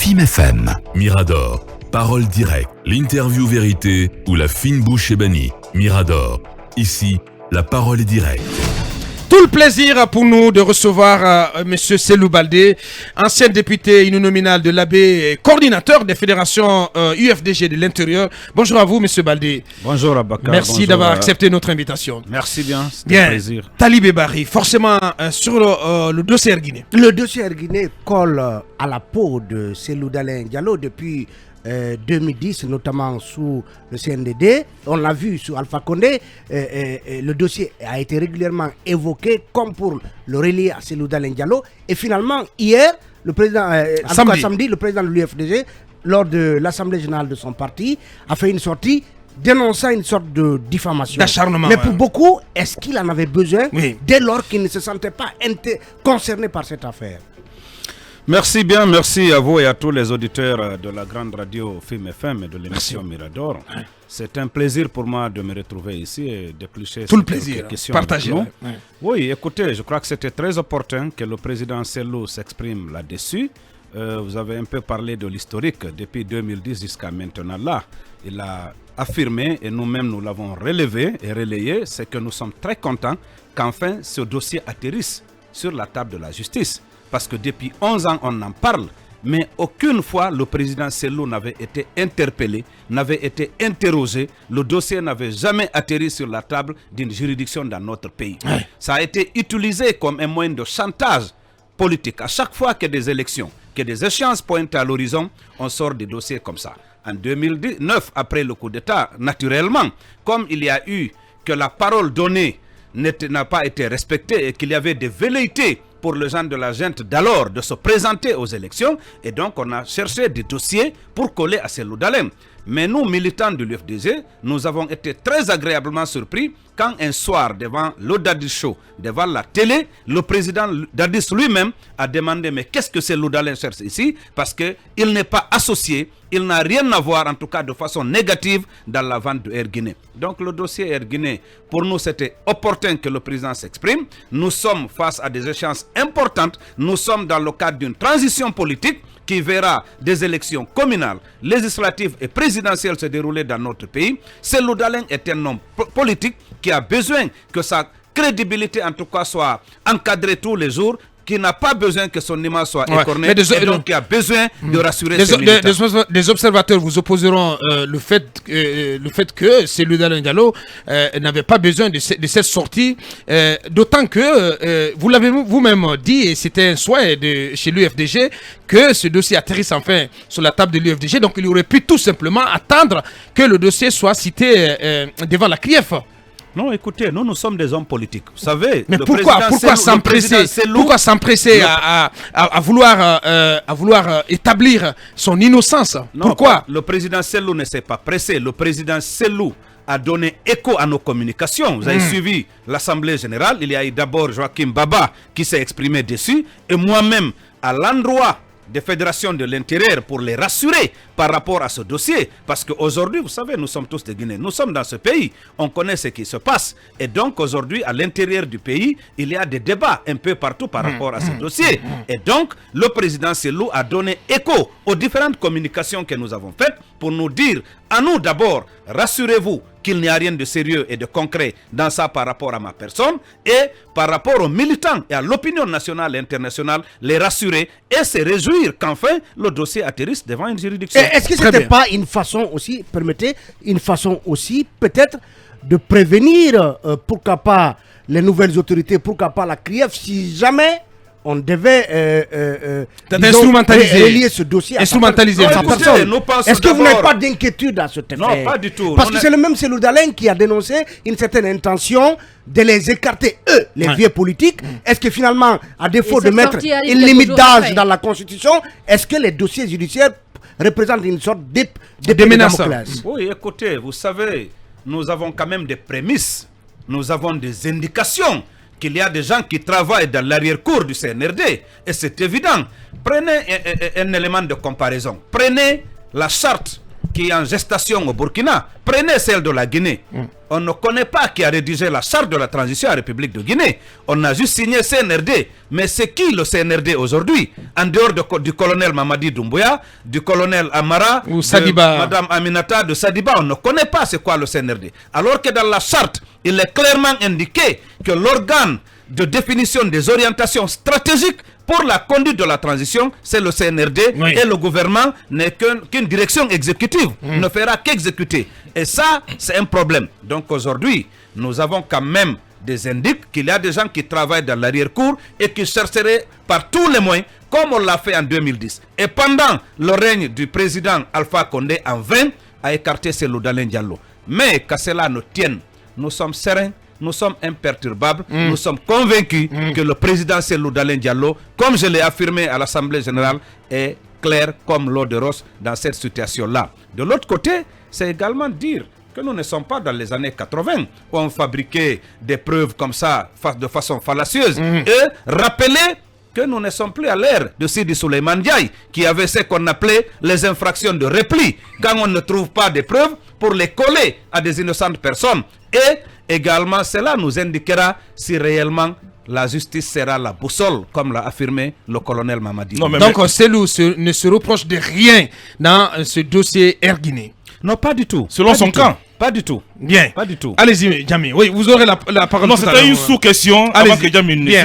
FIM FM. Mirador, parole directe, l'interview vérité ou la fine bouche ébanie. Mirador, ici, la parole est directe. Tout le plaisir pour nous de recevoir M. Cellou Baldé, ancien député uninominal de l'AB, coordinateur des fédérations UFDG de l'intérieur. Bonjour à vous, M. Baldé. Bonjour Abakar. Merci d'avoir accepté notre invitation. Merci bien, c'était un plaisir. Talibé Bari, forcément sur le dossier Erguiné. Le dossier Erguiné colle à la peau de Cellou Dalein Diallo depuis 2010, notamment sous le CNDD. On l'a vu sous Alpha Condé. Le dossier a été régulièrement évoqué comme pour le relier à Cellou Dalein Diallo. Et finalement, hier, le président, samedi, le président de l'UFDG, lors de l'Assemblée générale de son parti, a fait une sortie dénonçant une sorte de diffamation. D'acharnement. Mais pour beaucoup, est-ce qu'il en avait besoin dès lors qu'il ne se sentait pas concerné par cette affaire? Merci bien, merci à vous et à tous les auditeurs de la grande radio FIM FM et de l'émission Mirador. C'est un plaisir pour moi de me retrouver ici et d'éplucher tout le plaisir, partagez. Oui, écoutez, je crois que c'était très opportun que le président Cellou s'exprime là-dessus. Vous avez un peu parlé de l'historique depuis 2010 jusqu'à maintenant là. Il a affirmé, et nous-mêmes nous l'avons relevé et relayé, c'est que nous sommes très contents qu'enfin ce dossier atterrisse sur la table de la justice. Parce que depuis 11 ans, on en parle, mais aucune fois le président Cellou n'avait été interpellé, n'avait été interrogé. Le dossier n'avait jamais atterri sur la table d'une juridiction dans notre pays. Ça a été utilisé comme un moyen de chantage politique. À chaque fois qu'il y a des élections, que des échéances pointent à l'horizon, on sort des dossiers comme ça. En 2009, après le coup d'État, naturellement, comme il y a eu que la parole donnée n'a pas été respectée et qu'il y avait des velléités pour les gens de la junte d'alors de se présenter aux élections, et donc on a cherché des dossiers pour coller à Cellou Dalein. Mais nous, militants de l'UFDG, nous avons été très agréablement surpris quand un soir, devant le Dadis Show, devant la télé, le président Dadis lui-même a demandé « Mais qu'est-ce que Cellou Dalein cherche ici ?» Parce qu'il n'est pas associé, il n'a rien à voir, en tout cas de façon négative, dans la vente de Erguiné. Donc le dossier Erguiné, pour nous, c'était opportun que le président s'exprime. Nous sommes face à des échéances importantes. Nous sommes dans le cadre d'une transition politique qui verra des élections communales, législatives et présidentielles se dérouler dans notre pays. Cellou Dalein est un homme politique qui a besoin que sa crédibilité, en tout cas, soit encadrée tous les jours, qui n'a pas besoin que son image soit écornée, et donc qui a besoin de rassurer ses militants. Des observateurs vous opposeront le fait que Cellou Dalein Diallo n'avait pas besoin de cette sortie, d'autant que vous l'avez vous-même dit, et c'était un souhait chez l'UFDG, que ce dossier atterrisse enfin sur la table de l'UFDG, donc il aurait pu tout simplement attendre que le dossier soit cité devant la CRIEF. Non, écoutez, nous sommes des hommes politiques. Vous savez, mais pourquoi s'empresser à vouloir établir son innocence? Non, pourquoi le président Cellou ne s'est pas pressé. Le président Cellou a donné écho à nos communications. Vous avez suivi l'Assemblée générale. Il y a eu d'abord Joachim Baba qui s'est exprimé dessus, et moi-même à l'endroit des fédérations de l'intérieur pour les rassurer par rapport à ce dossier. Parce qu'aujourd'hui, vous savez, nous sommes tous des Guinéens. Nous sommes dans ce pays. On connaît ce qui se passe. Et donc, aujourd'hui, à l'intérieur du pays, il y a des débats un peu partout par rapport à ce dossier. Et donc, le président Cellou a donné écho aux différentes communications que nous avons faites pour nous dire, à nous d'abord, rassurez-vous qu'il n'y a rien de sérieux et de concret dans ça par rapport à ma personne, et par rapport aux militants et à l'opinion nationale et internationale, les rassurer et se réjouir qu'enfin le dossier atterrisse devant une juridiction. Est-ce que ce n'était pas une façon aussi, permettez, une façon aussi peut-être de prévenir, pourquoi pas les nouvelles autorités, pourquoi pas la CRIEF, si jamais on devait relier ce dossier à sa personne. Est-ce que vous n'avez pas d'inquiétude à ce thème? Non, pas du tout. Parce que c'est le même Cellou Dalein qui a dénoncé une certaine intention de les écarter, eux, les vieux politiques. Est-ce que finalement, à défaut de mettre une limite d'âge dans la Constitution, est-ce que les dossiers judiciaires représentent une sorte de menace? Oui, écoutez, vous savez, nous avons quand même des prémices, nous avons des indications qu'il y a des gens qui travaillent dans l'arrière-cour du CNRD. Et c'est évident. Prenez un élément de comparaison. Prenez la charte qui est en gestation au Burkina. Prenez celle de la Guinée. On ne connaît pas qui a rédigé la charte de la transition à la République de Guinée. On a juste signé CNRD. Mais c'est qui le CNRD aujourd'hui? En dehors du colonel Mamadi Doumbouya, du colonel Amara, ou Sadiba, de Madame Aminata, de Sadiba, on ne connaît pas c'est quoi le CNRD. Alors que dans la charte, il est clairement indiqué que l'organe de définition des orientations stratégiques pour la conduite de la transition, c'est le CNRD, et le gouvernement n'est qu'une direction exécutive, ne fera qu'exécuter. Et ça, c'est un problème. Donc aujourd'hui, nous avons quand même des indices qu'il y a des gens qui travaillent dans l'arrière-cour et qui chercheraient par tous les moyens, comme on l'a fait en 2010. Et pendant le règne du président Alpha Condé, en vain, à écarter Cellou Dalein Diallo. Mais qu'à cela nous tienne, nous sommes sereins, nous sommes imperturbables, nous sommes convaincus que le président Cellou Dalein Diallo, comme je l'ai affirmé à l'Assemblée générale, est clair comme l'eau de rose dans cette situation-là. De l'autre côté, c'est également dire que nous ne sommes pas dans les années 80 où on fabriquait des preuves comme ça de façon fallacieuse et rappeler que nous ne sommes plus à l'ère de Sidi Souleymane Ndiaye qui avait ce qu'on appelait les infractions de repli quand on ne trouve pas de preuves pour les coller à des innocentes personnes. Et également cela nous indiquera si réellement la justice sera la boussole, comme l'a affirmé le colonel Mamadi. Donc Cellou ne se reproche de rien dans ce dossier Air Guinée. Non, pas du tout. Selon son camp. Pas du tout. Bien. Pas du tout. Allez-y, Djamil. Oui, vous aurez la parole. Non, c'était une sous-question avant que Djamil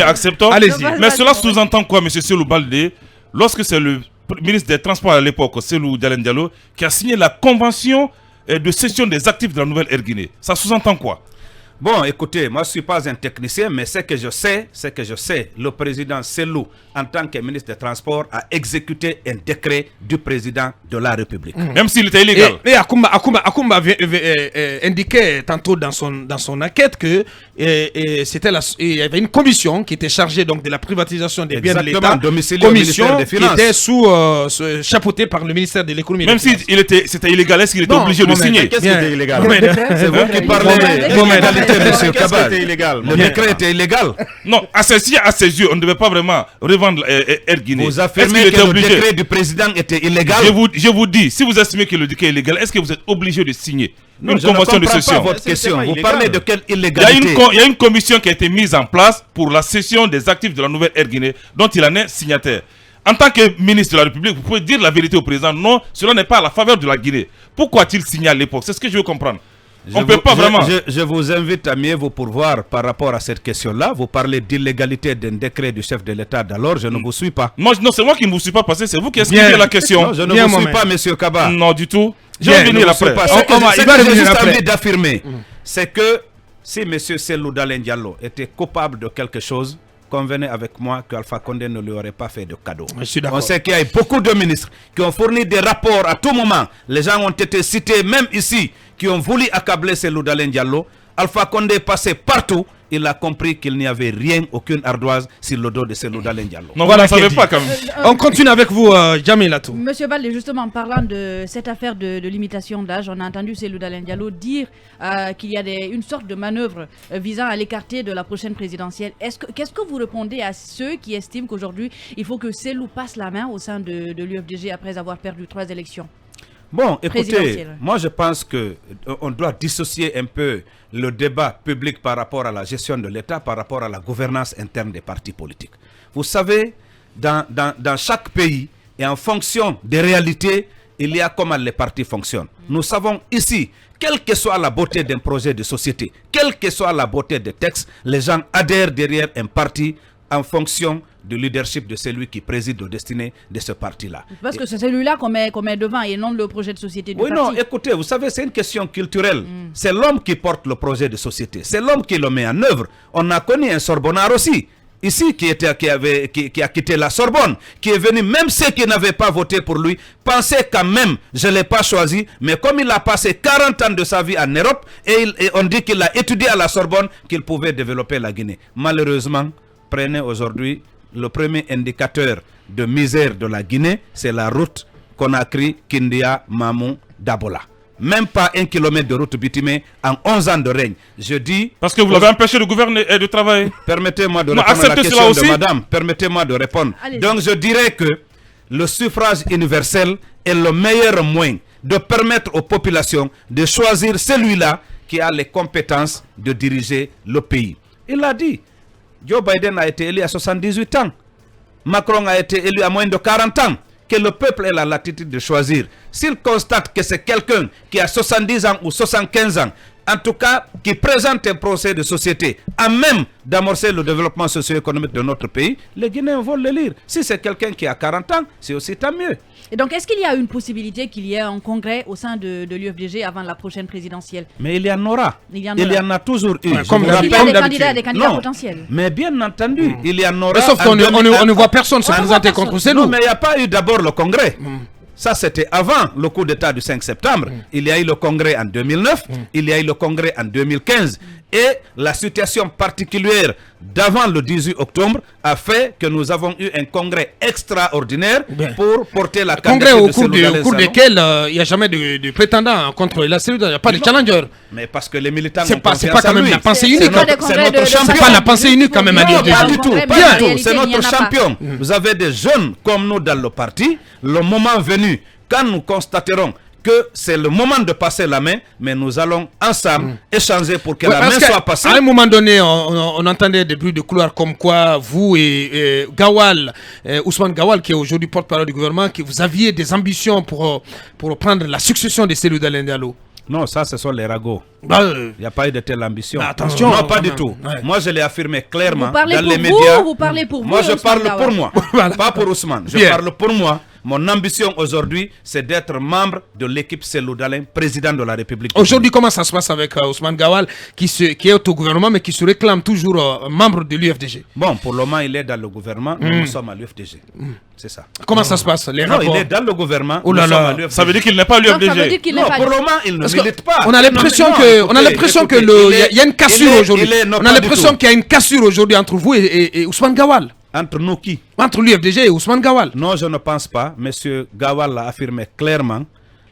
accepte. Allez-y. Mais cela sous-entend quoi, M. Cellou Baldé, lorsque c'est le ministre des Transports à l'époque, Cellou Dalein Diallo, qui a signé la convention de cession des actifs de la Nouvelle Air Guinée. Ça sous-entend quoi? Bon, écoutez, moi je ne suis pas un technicien, mais ce que je sais, le président Cellou, en tant que ministre des Transports, a exécuté un décret du président de la République. Même s'il était illégal. Et Akoumba indiquait tantôt dans son enquête que il y avait une commission qui était chargée donc de la privatisation des biens de l'État, commission qui était chapeautée par le ministère de l'économie. Même si c'était illégal, est-ce qu'il était obligé de signer? Qu'est-ce qui était illégal? C'est vous qui parlez. Monsieur Kabal, le décret était illégal. Non, à ses yeux, on ne devait pas vraiment revendre Air Guinée. Vous affirmez que le décret du président était illégal. Je vous dis, si vous estimez que le décret est illégal, est-ce que vous êtes obligé de signer une convention de cession? Pas votre question. Vous parlez de quelle illégalité? Il y a une commission qui a été mise en place pour la cession des actifs de la Nouvelle Air Guinée, dont il en est signataire. En tant que ministre de la République, vous pouvez dire la vérité au président. Non, cela n'est pas à la faveur de la Guinée. Pourquoi a-t-il signé à l'époque? C'est ce que je veux comprendre. Je vous invite à mieux vous pourvoir par rapport à cette question-là. Vous parlez d'illégalité d'un décret du chef de l'État d'alors. Je ne vous suis pas. Non, c'est moi qui ne vous suis pas passé. C'est vous qui expliquez la question. Non, je ne vous suis pas, monsieur Kaba. Non, du tout. Je vais venir après. Ce que j'ai juste envie d'affirmer, c'est que si monsieur Cellou Dalein Diallo était coupable de quelque chose, convenez avec moi qu'Alpha Condé ne lui aurait pas fait de cadeau. On sait qu'il y a beaucoup de ministres qui ont fourni des rapports à tout moment. Les gens ont été cités, même ici, qui ont voulu accabler Cellou Dalein Diallo. Alpha Condé passait partout. Il a compris qu'il n'y avait rien, aucune ardoise sur le dos de Cellou Dalein Diallo. Non, voilà, ça ne savait pas quand même. On continue avec vous, Djamil Latou. Monsieur Baldé, justement, en parlant de cette affaire de limitation d'âge, on a entendu Cellou Dalein Diallo dire qu'il y a une sorte de manœuvre visant à l'écarter de la prochaine présidentielle. Qu'est-ce que vous répondez à ceux qui estiment qu'aujourd'hui, il faut que Cellou passe la main au sein de l'UFDG après avoir perdu 3 élections? Bon, écoutez, moi je pense qu'on doit dissocier un peu le débat public par rapport à la gestion de l'État, par rapport à la gouvernance interne des partis politiques. Vous savez, dans chaque pays et en fonction des réalités, il y a comment les partis fonctionnent. Nous savons ici, quelle que soit la beauté d'un projet de société, quelle que soit la beauté des textes, les gens adhèrent derrière un parti en fonction du leadership de celui qui préside aux destinées de ce parti-là. Parce que c'est celui-là qu'on met devant et non le projet de société du parti. Oui, non, écoutez, vous savez, c'est une question culturelle. C'est l'homme qui porte le projet de société. C'est l'homme qui le met en œuvre. On a connu un Sorbonnard aussi, ici, qui a quitté la Sorbonne, qui est venu, même ceux qui n'avaient pas voté pour lui, pensaient quand même, je ne l'ai pas choisi, mais comme il a passé 40 ans de sa vie en Europe, et on dit qu'il a étudié à la Sorbonne, qu'il pouvait développer la Guinée. Malheureusement, prenez aujourd'hui le premier indicateur de misère de la Guinée, c'est la route Conakry, Kindia, Mamou, Dabola. Même pas 1 kilomètre de route bitumée en 11 ans de règne. Je dis... Parce que vous l'avez empêché de gouverner et de travailler. Permettez-moi de répondre à la question de madame. Permettez-moi de répondre. Allez. Donc je dirais que le suffrage universel est le meilleur moyen de permettre aux populations de choisir celui-là qui a les compétences de diriger le pays. Il a dit, Joe Biden a été élu à 78 ans, Macron a été élu à moins de 40 ans, que le peuple ait la latitude de choisir. S'il constate que c'est quelqu'un qui a 70 ans ou 75 ans, en tout cas qui présente un procès de société à même d'amorcer le développement socio-économique de notre pays, les Guinéens vont le lire. Si c'est quelqu'un qui a 40 ans, c'est aussi tant mieux. Et donc, est-ce qu'il y a une possibilité qu'il y ait un congrès au sein de l'UFDG avant la prochaine présidentielle? Mais il y en aura. Il y en a toujours eu. Ouais, comme Il y a des candidats Non, potentiels. mais bien entendu, il y en aura. Mais sauf qu'on ne voit personne se présenter contre ces Non, loups. mais il n'y a pas eu d'abord le congrès. Ça, c'était avant le coup d'État du 5 septembre. Il y a eu le congrès en 2009, il y a eu le congrès en 2015. Et la situation particulière d'avant le 18 octobre a fait que nous avons eu un congrès extraordinaire pour porter la candidature Congrès de Cellou Dalein au cours Sano. desquels il n'y a jamais de prétendant contre la cellule, il n'y a pas de challenger. Mais parce que les militants C'est ont pas confiance quand en même lui. la pensée C'est unique. notre- c'est notre C'est champion. pas la pensée unique quand même à Non, l'UFDG. pas du tout, Bien. pas du tout. Réalité, C'est il n'y en notre a pas. champion. Vous avez des jeunes comme nous dans le parti. Le moment venu, quand nous constaterons que c'est le moment de passer la main, mais nous allons ensemble échanger pour que Ouais, la parce main qu'à- soit passée. À un moment donné, on entendait des bruits de couloir comme quoi vous et Gawal, Ousmane Gawal, qui est aujourd'hui porte-parole du gouvernement, que vous aviez des ambitions pour prendre la succession de Cellou Dalein Diallo. Non, ça, ce sont les ragots. Bah, Il n'y a pas eu de telle ambition. Bah, attention, non, quand pas du même. tout. Ouais. Moi, je l'ai affirmé clairement Vous parlez dans pour les vous, médias. vous parlez pour Moi, vous, je Ousmane parle Gawal. pour moi, Voilà. pas pour Ousmane. Je Bien. parle pour moi. Mon ambition aujourd'hui, c'est d'être membre de l'équipe Cellou Dalein, président de la République. aujourd'hui, comment ça se passe avec Ousmane Gawal, qui est au gouvernement, mais qui se réclame toujours membre de l'UFDG? Bon, pour le moment, il est dans le gouvernement, nous sommes à l'UFDG. C'est ça. Comment ça se passe, les Non, rapports? il est dans le gouvernement, Oh là nous sommes là. à l'UFDG. Ça veut dire qu'il n'est pas Donc, ça veut dire l'UFDG. qu'il n'est Non, pas... pour le moment, il ne Parce milite pas. on a l'impression Non, que, non, on a l'impression que écoutez, il y a une cassure aujourd'hui. non, On pas a du l'impression tout. qu'il y a une cassure aujourd'hui entre vous et Ousmane Gawal. Entre nous qui? Entre l'UFDG et Ousmane Gawal. Non, je ne pense pas. Monsieur Gawal l'a affirmé clairement.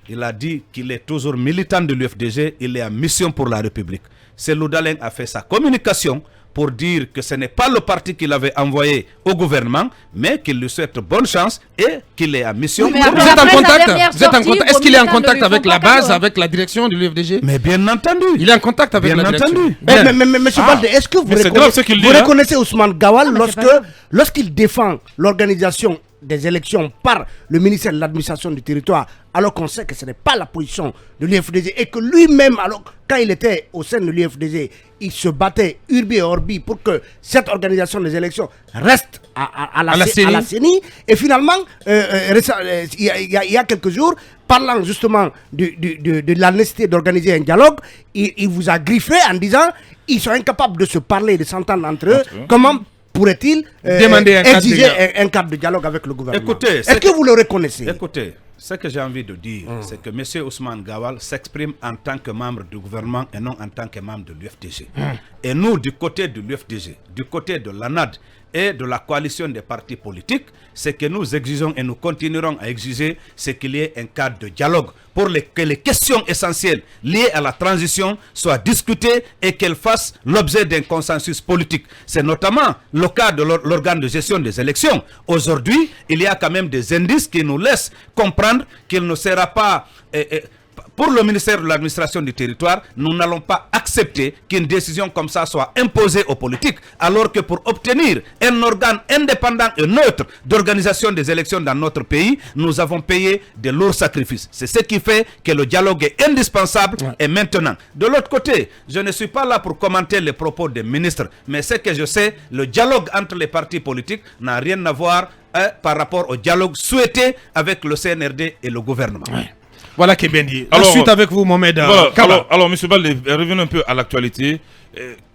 Il a dit qu'il est toujours militant de l'UFDG. Il est en mission pour la République. Cellou Dalein a fait sa communication pour dire que ce n'est pas le parti qu'il avait envoyé au gouvernement, mais qu'il lui souhaite bonne chance et qu'il est en mission. Oui, mais pour Vous après, êtes en sa contact? dernière Vous êtes en sortie, contact? vos Est-ce qu'il est en militants ne contact lui avec font la pas base, cadeau. avec la direction de l'UFDG? Mais bien entendu. Il est en contact avec Bien la direction. entendu. Bien. Mais monsieur Balde, est-ce que vous, Mais c'est grave ce qu'il dit, vous hein. reconnaissez Ousmane Gawal mais c'est pas grave. lorsqu'il défend l'organisation des élections par le ministère de l'administration du territoire, alors qu'on sait que ce n'est pas la position de l'UFDG et que lui-même, alors quand il était au sein de l'UFDG, il se battait urbi et orbi pour que cette organisation des élections reste à la CENI. Et finalement, il y a quelques jours, parlant justement de la nécessité d'organiser un dialogue, il vous a griffé en disant ils sont incapables de se parler, de s'entendre entre eux. Comment pourrait-il Demander un cadre de exiger dialogue. un cadre de dialogue avec le gouvernement? Écoutez, est-ce que vous le reconnaissez? Écoutez, ce que j'ai envie de dire, c'est que M. Ousmane Gawal s'exprime en tant que membre du gouvernement et non en tant que membre de l'UFDG. Et nous, du côté de l'UFDG, du côté de l'ANAD et de la coalition des partis politiques, ce que nous exigeons et nous continuerons à exiger, c'est qu'il y ait un cadre de dialogue pour que les questions essentielles liées à la transition soient discutées et qu'elles fassent l'objet d'un consensus politique. C'est notamment le cas de l'organe de gestion des élections. Aujourd'hui, il y a quand même des indices qui nous laissent comprendre qu'il ne sera pas... pour le ministère de l'administration du territoire, nous n'allons pas accepter qu'une décision comme ça soit imposée aux politiques, alors que pour obtenir un organe indépendant et neutre d'organisation des élections dans notre pays, nous avons payé de lourds sacrifices. C'est ce qui fait que le dialogue est indispensable. Et maintenant, de l'autre côté, je ne suis pas là pour commenter les propos des ministres, mais ce que je sais, le dialogue entre les partis politiques n'a rien à voir par rapport au dialogue souhaité avec le CNRD et le gouvernement. Voilà qui est bien dit. Alors, Ensuite, avec vous, Mohamed Voilà, Kaba. alors, M. Balde, revenons un peu à l'actualité.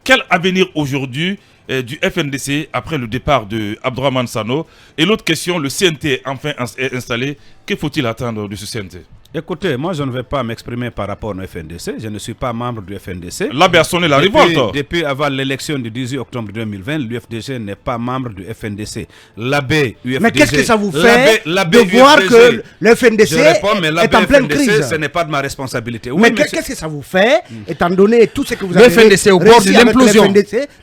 Quel avenir aujourd'hui du FNDC après le départ de Abdourahmane Sano? Et l'autre question, le CNT est enfin installé. Que faut-il attendre de ce CNT? Écoutez, moi je ne vais pas m'exprimer par rapport au FNDC. Je ne suis pas membre du FNDC. L'AB a sonné la révolte. Depuis avant l'élection du 18 octobre 2020, l'UFDG n'est pas membre du FNDC. L'AB, UFDG... Mais qu'est-ce que ça vous fait de voir que le FNDC est en pleine crise? Ce n'est pas de ma responsabilité. Oui, mais qu'est-ce que ça vous fait, étant donné tout ce que vous avez réussi? Le FNDC au bord de l'implosion.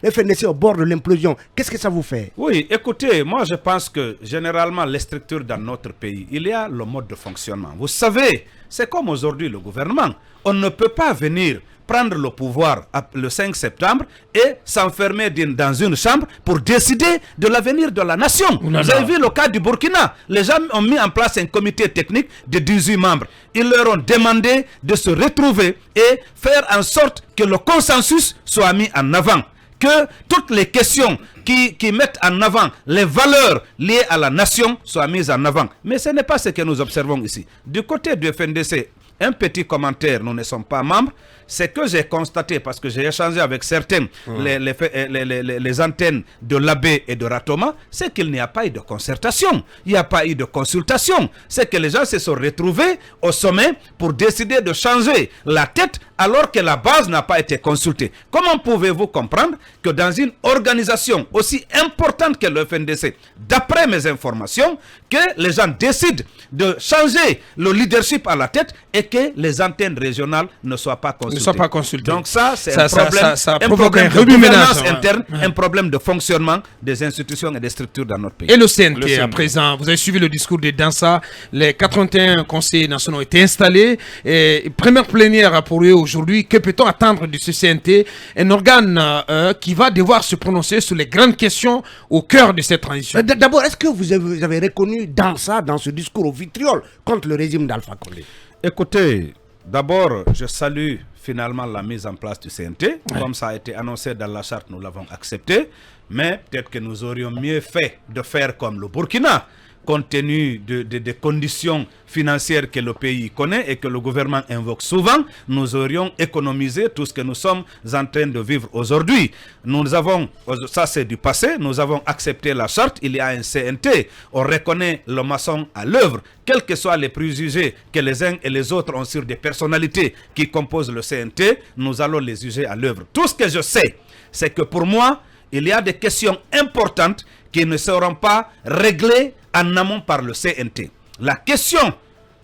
Le FNDC au bord de l'implosion. Qu'est-ce que ça vous fait? Oui, écoutez, moi je pense que généralement les structures dans notre pays, il y a le mode de fonctionnement. Vous savez, c'est comme aujourd'hui le gouvernement. On ne peut pas venir prendre le pouvoir le 5 septembre et s'enfermer dans une chambre pour décider de l'avenir de la nation. Vous avez vu le cas du Burkina. Les gens ont mis en place un comité technique de 18 membres. Ils leur ont demandé de se retrouver et faire en sorte que le consensus soit mis en avant. Que toutes les questions qui mettent en avant les valeurs liées à la nation soient mises en avant. Mais ce n'est pas ce que nous observons ici. Du côté du FNDC, un petit commentaire, nous ne sommes pas membres. C'est que j'ai constaté, parce que j'ai échangé avec certains, les antennes de l'AB et de Ratoma, c'est qu'il n'y a pas eu de concertation, il n'y a pas eu de consultation. C'est que les gens se sont retrouvés au sommet pour décider de changer la tête alors que la base n'a pas été consultée. Comment pouvez-vous comprendre que dans une organisation aussi importante que le FNDC, d'après mes informations, que les gens décident de changer le leadership à la tête et que les antennes régionales ne soient pas consultées? Donc ça, c'est un problème, ça un problème de gouvernance interne, un problème de fonctionnement des institutions et des structures dans notre pays. Et le CNT, à présent, vous avez suivi le discours de Dansa, les 81 conseillers nationaux ont été installés, et première plénière pour eux aujourd'hui. Que peut-on attendre de ce CNT, un organe qui va devoir se prononcer sur les grandes questions au cœur de cette transition? D'abord, est-ce que vous avez reconnu Dansa dans ce discours au vitriol contre le régime d'Alpha Condé? Écoutez, d'abord, je salue finalement la mise en place du CNT. Comme ça a été annoncé dans la charte, nous l'avons accepté. Mais peut-être que nous aurions mieux fait de faire comme le Burkina, compte tenu des conditions financières que le pays connaît et que le gouvernement invoque souvent. Nous aurions économisé tout ce que nous sommes en train de vivre aujourd'hui. Nous avons, ça c'est du passé, nous avons accepté la charte, il y a un CNT, on reconnaît le maçon à l'œuvre, quels que soient les préjugés que les uns et les autres ont sur des personnalités qui composent le CNT, nous allons les juger à l'œuvre. Tout ce que je sais, c'est que pour moi, il y a des questions importantes qui ne seront pas réglées en amont par le CNT. La question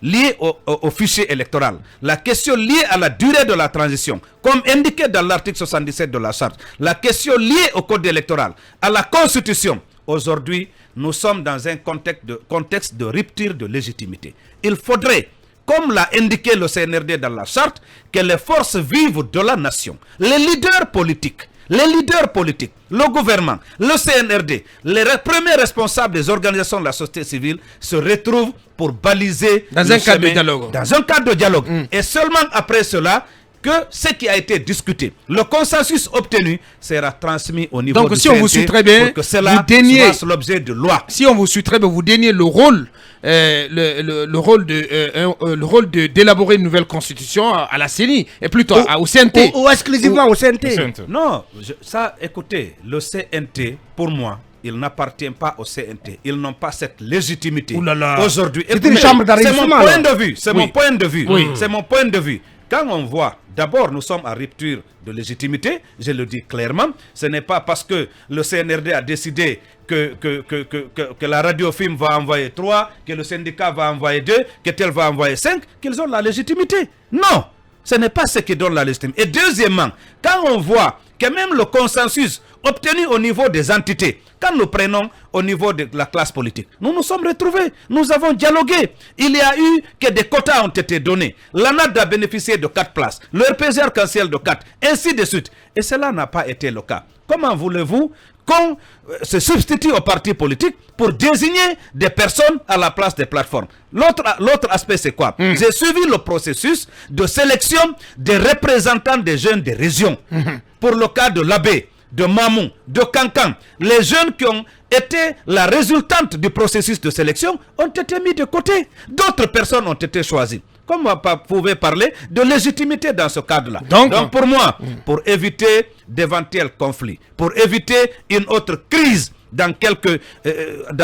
liée au fichier électoral, la question liée à la durée de la transition, comme indiqué dans l'article 77 de la charte, la question liée au code électoral, à la constitution. Aujourd'hui, nous sommes dans un contexte de rupture de légitimité. Il faudrait, comme l'a indiqué le CNRD dans la charte, que les forces vives de la nation, les leaders politiques, le gouvernement, le CNRD, les premiers responsables des organisations de la société civile se retrouvent pour baliser dans un cadre de dialogue. Dans un cadre de dialogue. Et seulement après cela, que ce qui a été discuté, le consensus obtenu sera transmis au niveau du CNT. Donc si on vous suit très bien, pour que cela soit l'objet de loi. Si on vous suit très bien, vous déniez le rôle d'élaborer une nouvelle constitution à la CENI et plutôt au CNT. Ou exclusivement au CNT. Non, écoutez, le CNT, pour moi, il n'appartient pas au CNT. Ils n'ont pas cette légitimité aujourd'hui. C'est une chambre d'enregistrement. C'est mon point de vue. C'est mon point de vue. C'est mon point de vue. Quand on voit, d'abord, nous sommes en rupture de légitimité, je le dis clairement, ce n'est pas parce que le CNRD a décidé que la radio-film va envoyer 3, que le syndicat va envoyer 2, que tel va envoyer 5, qu'ils ont la légitimité. Non, ce n'est pas ce qui donne la légitimité. Et deuxièmement, quand on voit que même le consensus obtenu au niveau des entités, quand nous prenons au niveau de la classe politique, nous nous sommes retrouvés, nous avons dialogué. Il y a eu que des quotas ont été donnés. L'ANAD a bénéficié de 4 places, le RPG arc-en-ciel de 4, ainsi de suite. Et cela n'a pas été le cas. Comment voulez-vous qu'on se substitue aux partis politiques pour désigner des personnes à la place des plateformes? L'autre aspect, c'est quoi? J'ai suivi le processus de sélection des représentants des jeunes des régions. Pour le cas de l'Abbé, de Mamou, de Kankan, les jeunes qui ont été la résultante du processus de sélection ont été mis de côté. D'autres personnes ont été choisies. Comment vous pouvez parler de légitimité dans ce cadre-là? Donc pour moi, pour éviter d'éventuels conflits, pour éviter une autre crise dans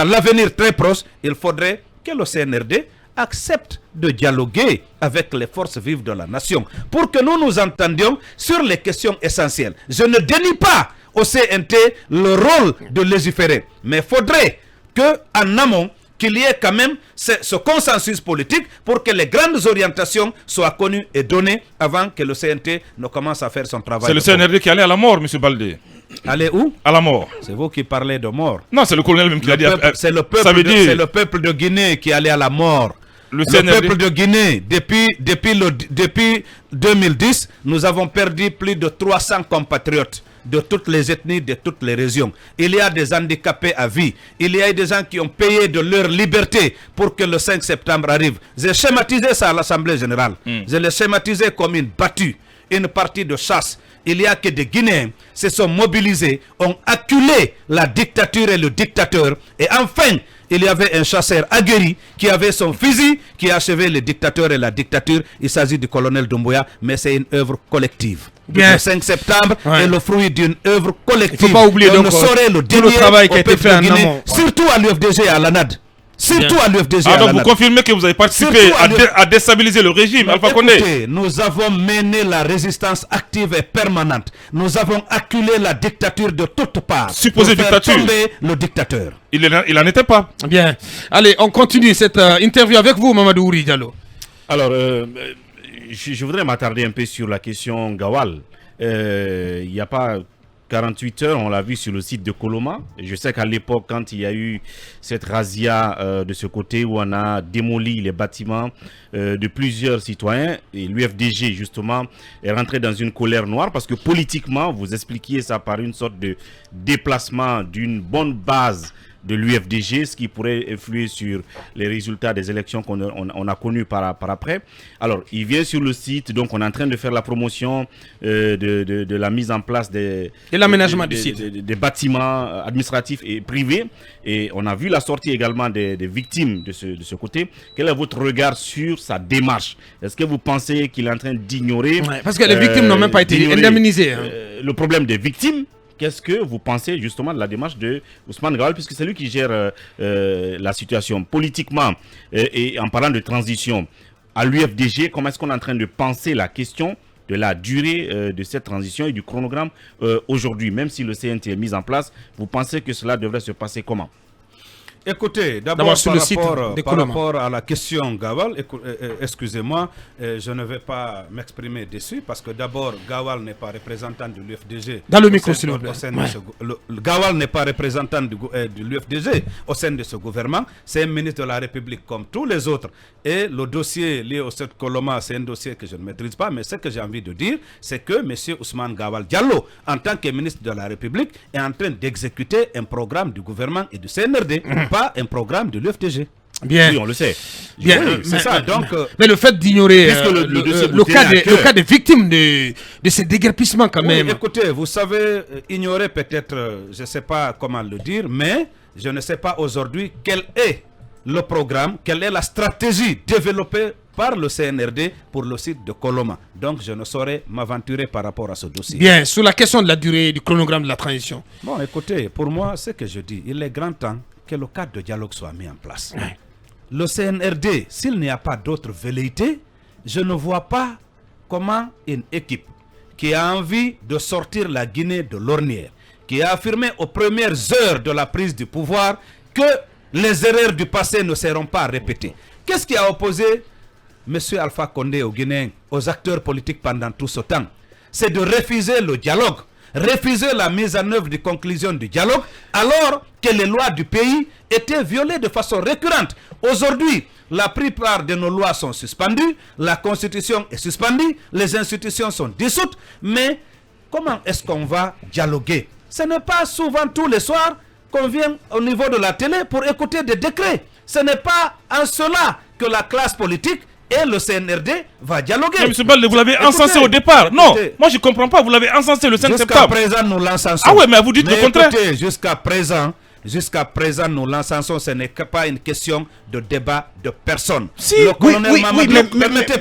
l'avenir très proche, il faudrait que le CNRD accepte de dialoguer avec les forces vives de la nation pour que nous nous entendions sur les questions essentielles. Je ne dénie pas au CNT le rôle de légiférer, mais il faudrait qu'en amont, qu'il y ait quand même ce consensus politique pour que les grandes orientations soient connues et données avant que le CNT ne commence à faire son travail. C'est le CNRD qui allait à la mort, M. Baldé. Allez où? À la mort. C'est vous qui parlez de mort. Non, c'est le colonel même qui l'a dit. C'est le peuple de Guinée qui allait à la mort. Le peuple de Guinée, depuis 2010, nous avons perdu plus de 300 compatriotes de toutes les ethnies, de toutes les régions. Il y a des handicapés à vie. Il y a des gens qui ont payé de leur liberté pour que le 5 septembre arrive. J'ai schématisé ça à l'Assemblée générale. Je l'ai schématisé comme une battue, une partie de chasse. Il y a que des Guinéens se sont mobilisés, ont acculé la dictature et le dictateur. Et enfin, il y avait un chasseur aguerri qui avait son fusil, qui a achevé le dictateur et la dictature. Il s'agit du colonel Doumbouya, mais c'est une œuvre collective. Bien. Le 5 septembre est le fruit d'une œuvre collective. Il ne faut pas oublier donc tout le travail qui a été fait en amont. Surtout à l'UFDG et à l'ANAD. Surtout à l'UFDG. Donc vous confirmez que vous avez participé à déstabiliser le régime, Alpha Condé. Nous avons mené la résistance active et permanente. Nous avons acculé la dictature de toutes parts. Supposée dictature. Faire tomber le dictateur. Il n'en était pas. Bien. Allez, on continue cette interview avec vous, Mamadou Ouri Diallo. Alors, je voudrais m'attarder un peu sur la question Gawal. Il n'y a pas 48 heures, on l'a vu sur le site de Koloma. Je sais qu'à l'époque, quand il y a eu cette razzia de ce côté où on a démoli les bâtiments de plusieurs citoyens, et l'UFDG justement est rentré dans une colère noire parce que politiquement, vous expliquiez ça par une sorte de déplacement d'une bonne base de l'UFDG, ce qui pourrait influer sur les résultats des élections qu'on a connues par après. Alors, il vient sur le site, donc on est en train de faire la promotion de la mise en place et l'aménagement du site. Des bâtiments administratifs et privés. Et on a vu la sortie également des victimes de ce côté. Quel est votre regard sur sa démarche? Est-ce que vous pensez qu'il est en train d'ignorer... parce que les victimes n'ont même pas été indemnisées. Le problème des victimes. Qu'est-ce que vous pensez justement de la démarche de Ousmane Gawal, puisque c'est lui qui gère la situation politiquement et en parlant de transition à l'UFDG, comment est-ce qu'on est en train de penser la question de la durée de cette transition et du chronogramme aujourd'hui, même si le CNT est mis en place, vous pensez que cela devrait se passer comment? Écoutez, d'abord par rapport à la question Gawal, excusez-moi, je ne vais pas m'exprimer dessus parce que d'abord Gawal n'est pas représentant de l'UFDG. Dans le micro, s'il vous plaît. Gawal n'est pas représentant de l'UFDG au sein de ce gouvernement. C'est un ministre de la République comme tous les autres. Et le dossier lié au Sud Koloma, c'est un dossier que je ne maîtrise pas. Mais ce que j'ai envie de dire, c'est que M. Ousmane Gawal Diallo, en tant que ministre de la République, est en train d'exécuter un programme du gouvernement et du CNRD. Pas un programme de l'UFDG. Bien. Oui, on le sait. Bien. Oui, c'est ça. Donc, mais le fait d'ignorer le cas des victimes de ces déguerpissements quand même. Écoutez, vous savez, ignorer peut-être, je ne sais pas comment le dire, mais je ne sais pas aujourd'hui quel est le programme, quelle est la stratégie développée par le CNRD pour le site de Koloma. Donc, je ne saurais m'aventurer par rapport à ce dossier. Bien, sur la question de la durée du chronogramme de la transition. Bon, écoutez, pour moi, ce que je dis, il est grand temps que le cadre de dialogue soit mis en place. Ouais. Le CNRD, s'il n'y a pas d'autre velléité, je ne vois pas comment une équipe qui a envie de sortir la Guinée de l'ornière, qui a affirmé aux premières heures de la prise du pouvoir que les erreurs du passé ne seront pas répétées. Qu'est-ce qui a opposé M. Alpha Condé aux Guinéens, aux acteurs politiques pendant tout ce temps? C'est de refuser le dialogue, refuser la mise en œuvre des conclusions du dialogue, alors que les lois du pays étaient violées de façon récurrente. Aujourd'hui, la plupart de nos lois sont suspendues, la constitution est suspendue, les institutions sont dissoutes, mais comment est-ce qu'on va dialoguer? Ce n'est pas souvent tous les soirs qu'on vient au niveau de la télé pour écouter des décrets. Ce n'est pas en cela que la classe politique et le CNRD va dialoguer. Mais M. Baldé, vous l'avez encensé au départ. Non, moi je ne comprends pas, vous l'avez encensé le 5 septembre. Jusqu'à présent, nous l'encensons. Ah ouais, mais vous dites le contraire. Jusqu'à présent, nous l'encensons. Ce n'est pas une question de débat de personne. Si, le colonel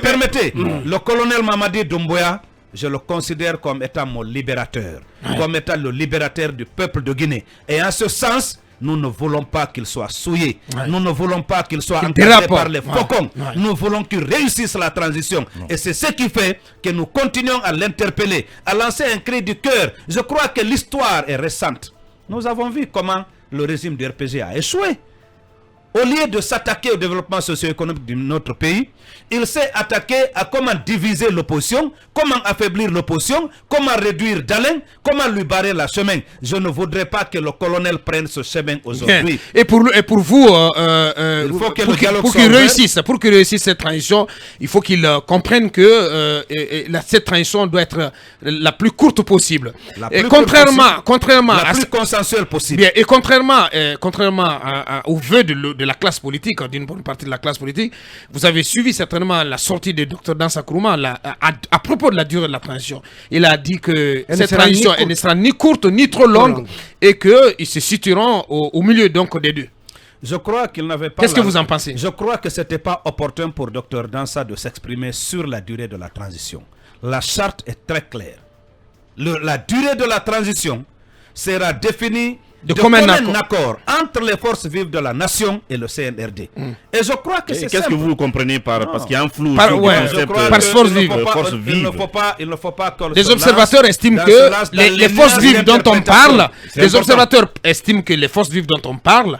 permettez. Le colonel Mamadi Doumbouya, je le considère comme étant mon libérateur, comme étant le libérateur du peuple de Guinée. Et en ce sens, nous ne voulons pas qu'il soit souillé. Ouais. Nous ne voulons pas qu'il soit Qu'il encadré dérape. par les Ouais. faucons. Ouais. Nous voulons qu'il réussisse la transition. Et c'est ce qui fait que nous continuons à l'interpeller, à lancer un cri du cœur. Je crois que l'histoire est récente. Nous avons vu comment le régime du RPG a échoué. Au lieu de s'attaquer au développement socio-économique de notre pays, il s'est attaqué à comment diviser l'opposition, comment affaiblir l'opposition, comment réduire Dalen, comment lui barrer la chemin. Je ne voudrais pas que le colonel prenne ce chemin aujourd'hui. Et pour vous, Il faut que le dialogue pour soit qu'il ouvert. réussisse cette transition, il faut qu'il comprenne que cette transition doit être la plus courte possible. La Et plus courte contrairement la à plus consensuelle possible. bien, et contrairement aux vœux de la classe politique, d'une bonne partie de la classe politique, vous avez suivi certainement la sortie de Dr Dansa Kourouma à propos de la durée de la transition. Il a dit que Elle cette ne sera ni transition courte. elle ne sera ni courte ni trop longue et qu'ils se situeront au milieu donc des deux. Je crois qu'il n'avait pas... Qu'est-ce que vous en pensez? Je crois que ce n'était pas opportun pour Dr Dansa de s'exprimer sur la durée de la transition. La charte est très claire. La durée de la transition sera définie De de commun commun accord entre les forces vives de la nation et le CNRD. Et je crois que c'est Qu'est-ce que simple. vous comprenez parce qu'il y a un flou Par- autour du ouais, concept, Je crois par que force il ne vive. faut pas- Force il vive. ne faut pas qu'on Les se observateurs lance estiment dans- que se lance dans les forces nuances vives dont on d'interprétation. parle, C'est les important. observateurs estiment que les forces vives dont on parle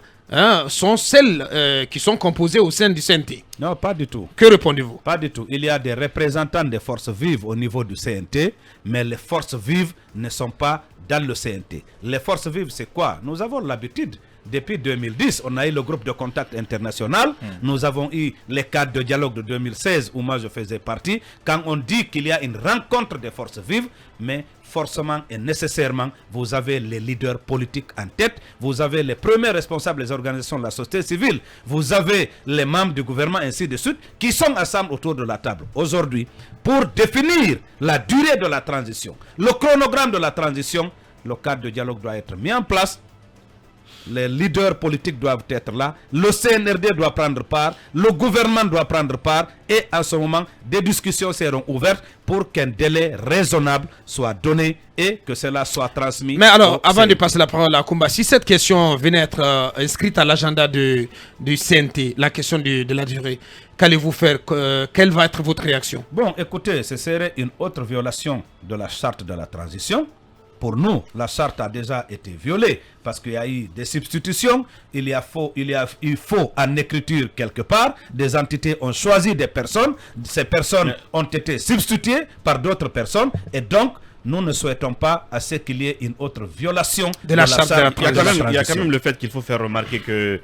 sont celles qui sont composées au sein du CNT. Non, pas du tout. Que répondez-vous? Pas du tout. Il y a des représentants des forces vives au niveau du CNT, mais les forces vives ne sont pas dans le CNT. Les forces vives, c'est quoi? Nous avons l'habitude. Depuis 2010, on a eu le groupe de contact international. Nous avons eu les cadres de dialogue de 2016 où moi je faisais partie. Quand on dit qu'il y a une rencontre des forces vives, mais forcément et nécessairement, vous avez les leaders politiques en tête, vous avez les premiers responsables des organisations de la société civile, vous avez les membres du gouvernement, ainsi de suite, qui sont ensemble autour de la table. Aujourd'hui, pour définir la durée de la transition, le chronogramme de la transition, le cadre de dialogue doit être mis en place. Les leaders politiques doivent être là, le CNRD doit prendre part, le gouvernement doit prendre part et à ce moment, des discussions seront ouvertes pour qu'un délai raisonnable soit donné et que cela soit transmis. Mais alors, au avant de CNRD. passer la parole à Koumba, si cette question venait être inscrite à l'agenda du CNT, la question de la durée, qu'allez-vous faire? Quelle va être votre réaction? Bon, écoutez, ce serait une autre violation de la charte de la transition. Pour nous, la charte a déjà été violée parce qu'il y a eu des substitutions, il eu faux en écriture quelque part, des entités ont choisi des personnes, ces personnes ont été substituées par d'autres personnes et donc nous ne souhaitons pas à ce qu'il y ait une autre violation De la charte de la Il y a quand même transition. le fait qu'il faut faire remarquer que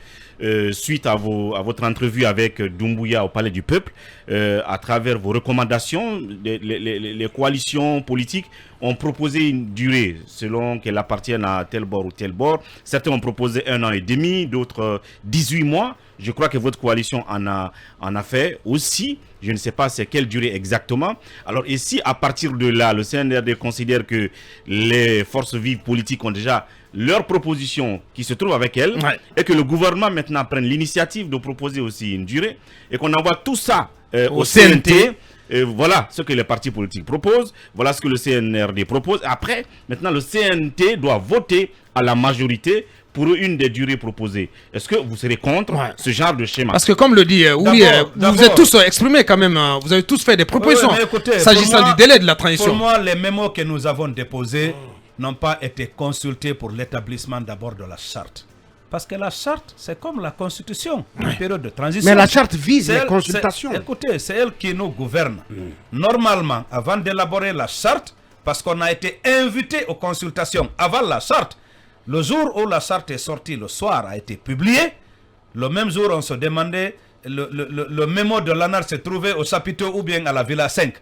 suite à votre entrevue avec Doumbouya au Palais du Peuple, à travers vos recommandations, les coalitions politiques ont proposé une durée selon qu'elle appartienne à tel bord ou tel bord. Certains ont proposé 1 an et demi, d'autres 18 mois. Je crois que votre coalition en a fait aussi. Je ne sais pas c'est quelle durée exactement. Alors ici, à partir de là, le CNRD considère que les forces vives politiques ont déjà leurs propositions qui se trouvent avec elles, Ouais. et que le gouvernement maintenant prenne l'initiative de proposer aussi une durée et qu'on envoie tout ça au CNT. Voilà ce que les partis politiques proposent, voilà ce que le CNRD propose. Après, maintenant le CNT doit voter à la majorité pour une des durées proposées. Est-ce que vous serez contre ce genre de schéma? Parce que comme le dit Ouri, vous vous êtes tous exprimés quand même, vous avez tous fait des propositions Oui, mais écoutez, s'agissant pour moi- du délai de la transition. Pour moi, les mémos que nous avons déposés n'ont pas été consultés pour l'établissement d'abord de la charte. Parce que la charte, c'est comme la constitution, une période de transition. Mais la charte vise C'est les elle- consultations. Écoutez, c'est elle qui nous gouverne. Normalement, avant d'élaborer la charte, parce qu'on a été invité aux consultations avant la charte, le jour où la charte est sortie, le soir, a été publiée, le même jour, on se demandait, le mémo de l'ANAR se trouvait au chapiteau ou bien à la Villa 5,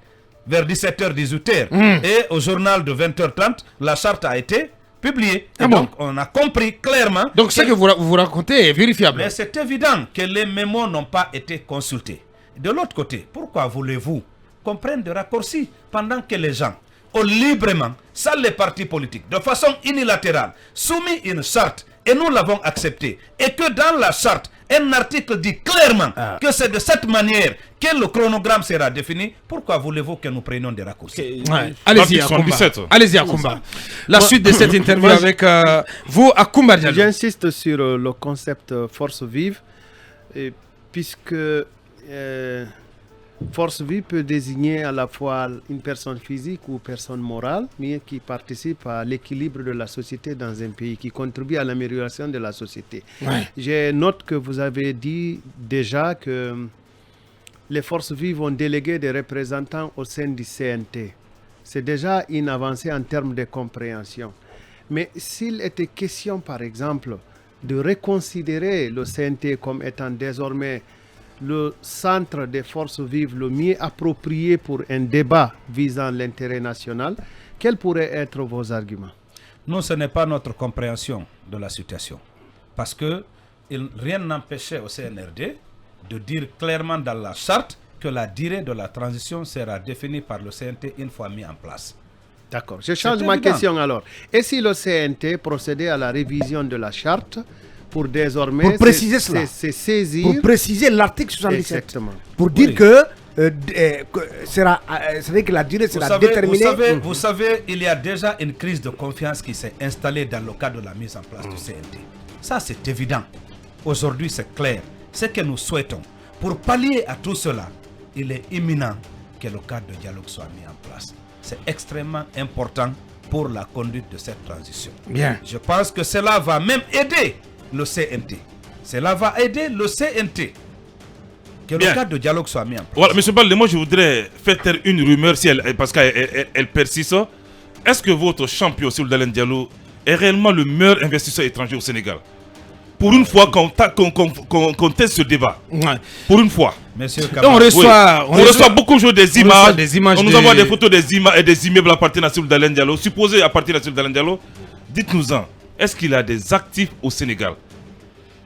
vers 17h, 18h. Et au journal de 20h30, la charte a été publiée. Et Ah bon? donc, on a compris clairement... Donc ce que vous racontez est vérifiable. Mais c'est évident que les mémos n'ont pas été consultés. De l'autre côté, pourquoi voulez-vous qu'on prenne des raccourcis pendant que les gens ont librement, sans les partis politiques, de façon unilatérale, soumis une charte et nous l'avons acceptée, et que dans la charte, un article dit clairement que c'est de cette manière que le chronogramme sera défini. Pourquoi voulez-vous que nous prenions des raccourcis? Ouais. Allez-y, Akoumba. 77. Allez-y, Akoumba. La suite de cette interview avec vous, Akoumba Diallo. J'insiste sur le concept force vive, puisque force vive peut désigner à la fois une personne physique ou personne morale, mais qui participe à l'équilibre de la société dans un pays, qui contribue à l'amélioration de la société. Ouais. Je note que vous avez dit déjà que les forces vives ont délégué des représentants au sein du CNT. C'est déjà une avancée en termes de compréhension. Mais s'il était question, par exemple, de reconsidérer le CNT comme étant désormais le centre des forces vives le mieux approprié pour un débat visant l'intérêt national, quels pourraient être vos arguments? Non, ce n'est pas notre compréhension de la situation. Parce que rien n'empêchait au CNRD de dire clairement dans la charte que la durée de la transition sera définie par le CNT une fois mis en place. D'accord. Je change ma question alors. Et si le CNT procédait à la révision de la charte pour désormais Pour préciser cela. se saisir... Pour préciser l'article 77. Exactement. Pour dire que c'est-à-dire que la durée sera déterminée. Vous savez, il y a déjà une crise de confiance qui s'est installée dans le cadre de la mise en place du CNT. Ça, c'est évident. Aujourd'hui, c'est clair. Ce que nous souhaitons, pour pallier à tout cela, il est imminent que le cadre de dialogue soit mis en place. C'est extrêmement important pour la conduite de cette transition. Bien. Je pense que cela va même aider le CNT. Cela va aider le CNT. Que Bien. le cadre de dialogue soit mis en place. Voilà, M. Baldé, moi je voudrais faire taire une rumeur si parce qu'elle persiste. Est-ce que votre champion, Cellou Dalein Diallo, est réellement le meilleur investisseur étranger au Sénégal? Pour une fois qu'on teste ce débat. Ouais. Pour une fois. Monsieur Et on reçoit, On reçoit beaucoup de choses, des reçoit images. des images On nous de- envoie des photos des images et des immeubles appartenant à Cellou Dalein Diallo, supposés appartenir à Cellou Dalein Diallo. Dites-nous-en, est-ce qu'il a des actifs au Sénégal?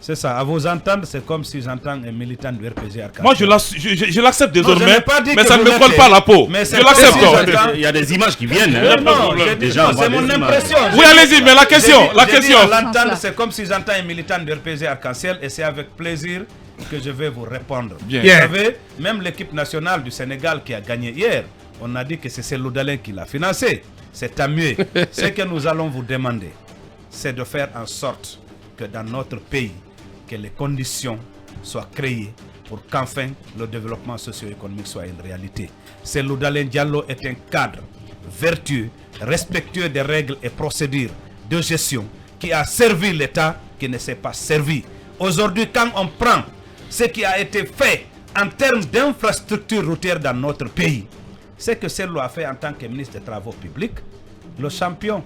C'est ça, à vous entendre, c'est comme si j'entends un militant du RPG Arcade. Moi je l'accepte je désormais, n'ai pas dit mais que ça ne vous me colle mettez. pas à la peau. Mais c'est Je l'accepte. précis, j'entends. Il y a des images qui viennent. Non, j'ai dit Déjà, non, on voit c'est mon des images. impression. Oui, allez-y, mais la question, la J'ai dit question. à l'entendre, c'est comme si j'entends un militant du RPG Arc-en-Ciel et c'est avec plaisir que je vais vous répondre. Bien. Vous savez, même l'équipe nationale du Sénégal qui a gagné hier, on a dit que c'est Cellou Dalein qui l'a financé. C'est tant mieux. Ce que nous allons vous demander, c'est de faire en sorte que dans notre pays, que les conditions soient créées pour qu'enfin le développement socio-économique soit une réalité. Cellou Dalein Diallo est un cadre vertueux, respectueux des règles et procédures de gestion qui a servi l'État, qui ne s'est pas servi. Aujourd'hui, quand on prend ce qui a été fait en termes d'infrastructures routières dans notre pays, ce que Cellou a fait en tant que ministre des Travaux publics, le champion.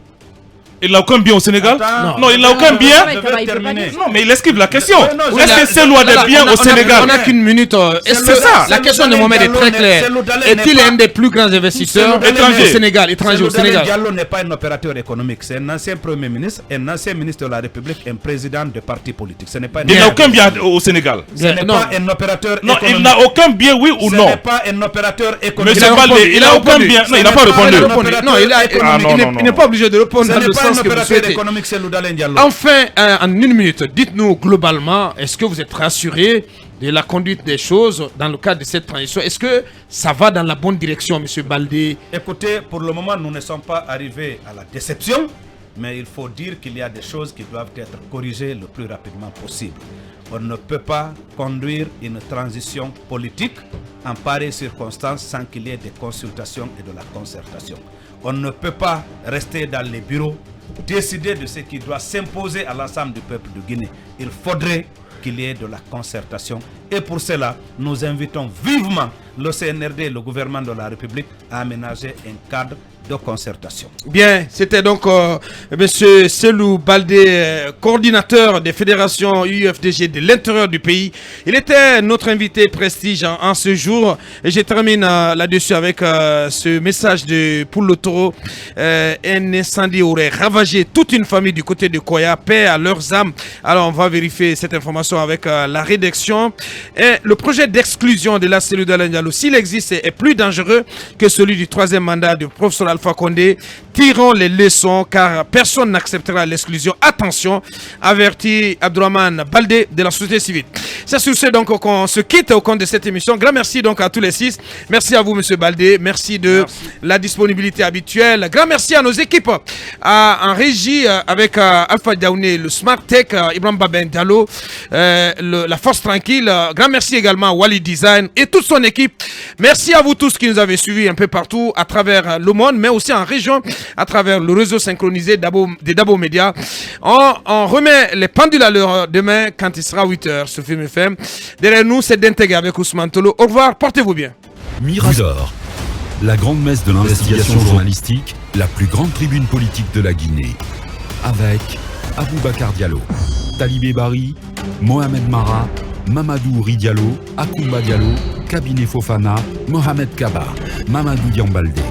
Il n'a aucun bien au Sénégal? Attends, Non, il n'a aucun bien. Je vais terminer. Non, mais il esquive la question. Non, Est-ce que Cellou a des biens au Sénégal? On n'a qu'une minute. Est-ce que ça. la question de Mohamed est très claire. Est-il un des plus grands investisseurs Étranger. au Sénégal, étranger au Cellou Dalein Sénégal? Diallo n'est pas un opérateur économique. C'est un ancien Premier ministre, un ancien ministre de la République, un président de parti politique. Ce n'est pas un Il n'a aucun opérateur. bien au Sénégal. Ce n'est Non. pas un opérateur Non, économique. il n'a aucun bien, oui ou Ce non? n'est pas un opérateur économique. Monsieur Baldé, il n'a aucun bien. Non, il n'a pas répondu. Il a répondu. Non, Ah, non, non, il n'est pas obligé de répondre Ce dans n'est le pas un sens que vous opérateur souhaitez. économique, Cellou Dalein Diallo. Enfin, en une minute, dites-nous globalement, est-ce que vous êtes rassuré de la conduite des choses dans le cadre de cette transition? Est-ce que ça va dans la bonne direction, M. Baldé? Écoutez, pour le moment, nous ne sommes pas arrivés à la déception, mais il faut dire qu'il y a des choses qui doivent être corrigées le plus rapidement possible. On ne peut pas conduire une transition politique en pareille circonstance sans qu'il y ait des consultations et de la concertation. On ne peut pas rester dans les bureaux, décider de ce qui doit s'imposer à l'ensemble du peuple de Guinée. Il faudrait qu'il y ait de la concertation. Et pour cela, nous invitons vivement le CNRD et le gouvernement de la République à aménager un cadre de concertation. Bien, c'était donc M. Cellou Baldé, coordinateur des fédérations UFDG de l'intérieur du pays. Il était notre invité prestige en ce jour. Et je termine là-dessus avec ce message de Poule Taureau. Un incendie aurait ravagé toute une famille du côté de Koya. Paix à leurs âmes. Alors, on va vérifier cette information avec la rédaction. Et le projet d'exclusion de la cellule de Dalein Diallo, s'il existe, est plus dangereux que celui du troisième mandat du professeur Alpha Condé. tirons les leçons car personne n'acceptera l'exclusion. Attention, avertit Abdourahmane Baldé de la société civile. C'est sur ce donc qu'on se quitte au compte de cette émission. Grand merci donc à tous les 6. Merci à vous, monsieur Baldé. Merci de la disponibilité habituelle. Grand merci à nos équipes en régie avec Alpha Daouné, le Smart Tech, Ibrahim Baben Diallo, la Force Tranquille. Grand merci également à Wally Design et toute son équipe. Merci à vous tous qui nous avez suivis un peu partout à travers le monde, mais aussi en région, à travers le réseau synchronisé des Dabo Média. On remet les pendules à l'heure demain quand il sera 8h sur Film FM. Derrière nous, c'est Denteg avec Ousmane Tolo. Au revoir, portez-vous bien. Mirador, la grande messe de l'investigation journalistique, la plus grande tribune politique de la Guinée. Avec Aboubacar Diallo, Talibé Bari, Mohamed Mara, Mamadou Ouri Diallo, Akoumba Diallo, Kabinet Fofana, Mohamed Kaba, Mamadou Diambaldé.